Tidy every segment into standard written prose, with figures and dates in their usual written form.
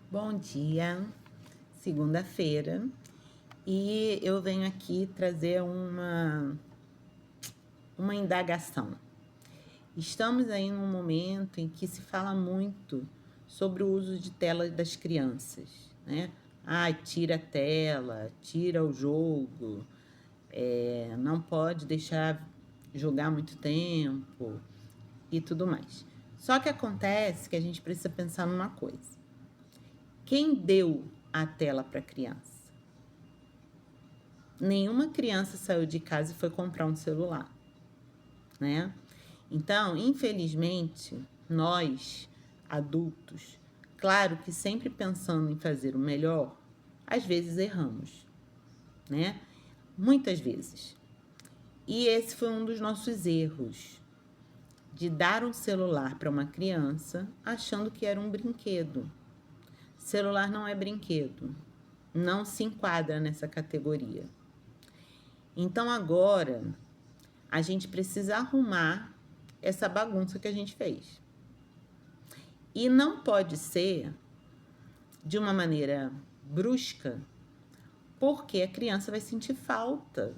Bom dia, segunda-feira, e eu venho aqui trazer uma indagação. Estamos aí num momento em que se fala muito sobre o uso de tela das crianças, né? Tira a tela, tira o jogo, não pode deixar jogar muito tempo e tudo mais. Só que acontece que a gente precisa pensar numa coisa. Quem deu a tela para a criança? Nenhuma criança saiu de casa e foi comprar um celular, né? Então, infelizmente, nós, adultos, claro que sempre pensando em fazer o melhor, às vezes erramos, né? Muitas vezes. E esse foi um dos nossos erros, de dar um celular para uma criança achando que era um brinquedo. Celular não é brinquedo, não se enquadra nessa categoria. Então agora a gente precisa arrumar essa bagunça que a gente fez. E não pode ser de uma maneira brusca, porque a criança vai sentir falta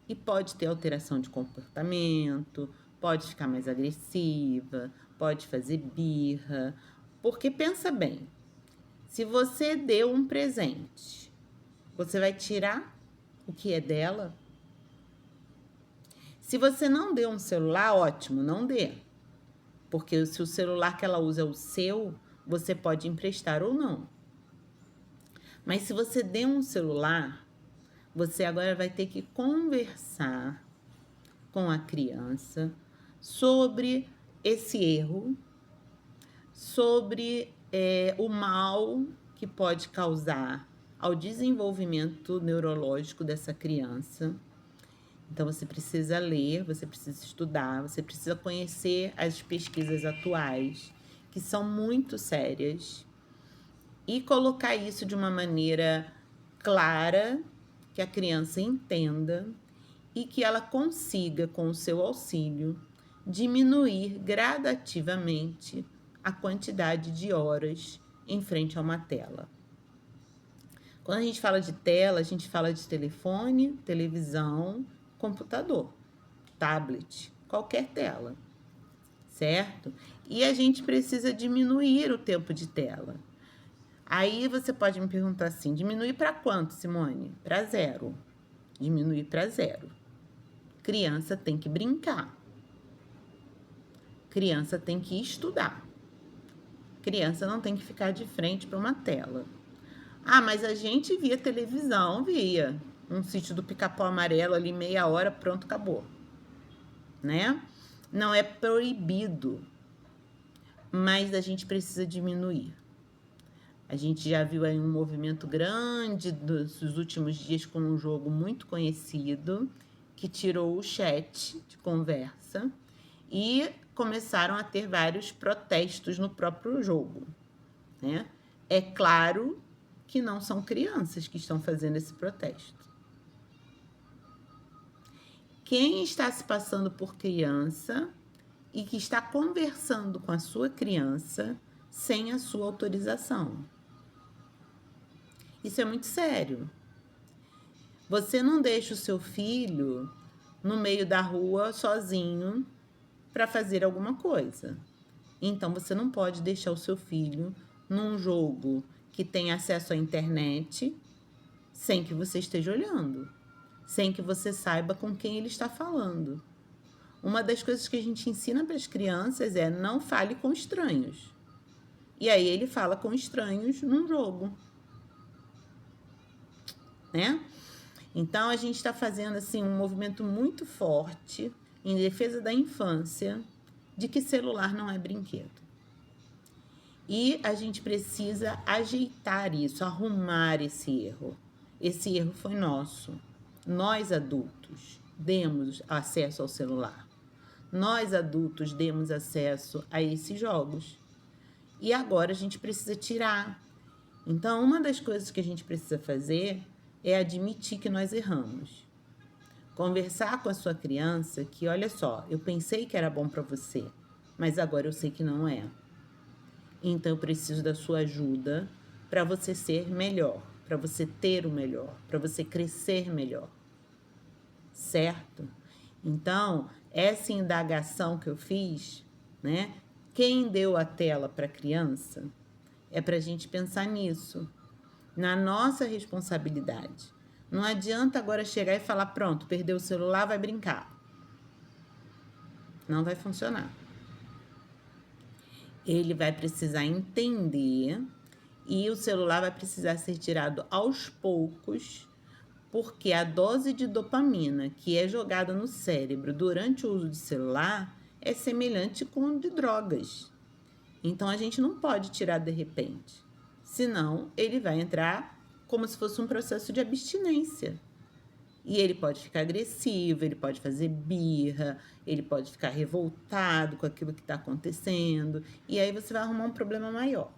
e pode ter alteração de comportamento, pode ficar mais agressiva, pode fazer birra. Porque pensa bem, se você deu um presente, você vai tirar o que é dela? Se você não deu um celular, ótimo, não dê. Porque se o celular que ela usa é o seu, você pode emprestar ou não. Mas se você deu um celular, você agora vai ter que conversar com a criança sobre esse erro, sobre o mal que pode causar ao desenvolvimento neurológico dessa criança. Então, você precisa ler, você precisa estudar, você precisa conhecer as pesquisas atuais, que são muito sérias, e colocar isso de uma maneira clara, que a criança entenda e que ela consiga, com o seu auxílio, diminuir gradativamente a quantidade de horas em frente a uma tela. Quando a gente fala de tela, a gente fala de telefone, televisão, computador, tablet, qualquer tela, certo? E a gente precisa diminuir o tempo de tela. Aí você pode me perguntar assim, diminuir para quanto, Simone? Para 0. Diminuir para 0. Criança tem que brincar. Criança tem que estudar. Criança não tem que ficar de frente para uma tela. Mas a gente via televisão, via. Um sítio do Pica-Pau Amarelo ali, meia hora, pronto, acabou. Né? Não é proibido, mas a gente precisa diminuir. A gente já viu aí um movimento grande dos últimos dias com um jogo muito conhecido, que tirou o chat de conversa e começaram a ter vários protestos no próprio jogo, né? É claro que não são crianças que estão fazendo esse protesto. Quem está se passando por criança e que está conversando com a sua criança sem a sua autorização. Isso é muito sério. Você não deixa o seu filho no meio da rua sozinho para fazer alguma coisa. Então você não pode deixar o seu filho num jogo que tem acesso à internet sem que você esteja olhando, sem que você saiba com quem ele está falando. Uma das coisas que a gente ensina para as crianças é não fale com estranhos. E aí ele fala com estranhos num jogo, né? Então a gente está fazendo assim um movimento muito forte em defesa da infância, de que celular não é brinquedo. E a gente precisa ajeitar isso, arrumar esse erro. Esse erro foi nosso. Nós adultos demos acesso ao celular. Nós adultos demos acesso a esses jogos. E agora a gente precisa tirar. Então, uma das coisas que a gente precisa fazer é admitir que nós erramos. Conversar com a sua criança que, olha só, eu pensei que era bom para você, mas agora eu sei que não é. Então, eu preciso da sua ajuda para você ser melhor, para você ter o melhor, para você crescer melhor. Certo? Então, essa indagação que eu fiz, né? Quem deu a tela para a criança é para a gente pensar nisso, na nossa responsabilidade. Não adianta agora chegar e falar, pronto, perdeu o celular, vai brincar. Não vai funcionar. Ele vai precisar entender e o celular vai precisar ser tirado aos poucos, porque a dose de dopamina que é jogada no cérebro durante o uso de celular é semelhante com a de drogas. Então, a gente não pode tirar de repente, senão ele vai entrar como se fosse um processo de abstinência. E ele pode ficar agressivo, ele pode fazer birra, ele pode ficar revoltado com aquilo que está acontecendo, e aí você vai arrumar um problema maior.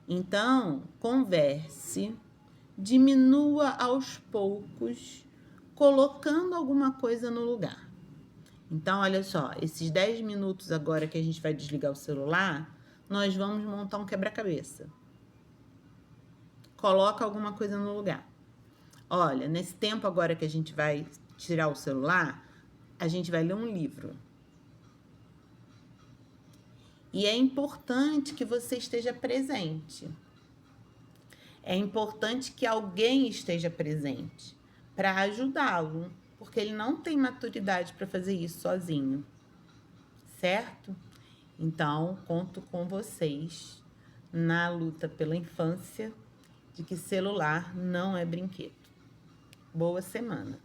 Então, converse, diminua aos poucos, colocando alguma coisa no lugar. Então, olha só, esses 10 minutos agora que a gente vai desligar o celular, nós vamos montar um quebra-cabeça. Coloca alguma coisa no lugar. Olha, nesse tempo agora que a gente vai tirar o celular, a gente vai ler um livro. E é importante que você esteja presente. É importante que alguém esteja presente para ajudá-lo, porque ele não tem maturidade para fazer isso sozinho, certo? Então, conto com vocês na luta pela infância de que celular não é brinquedo. Boa semana!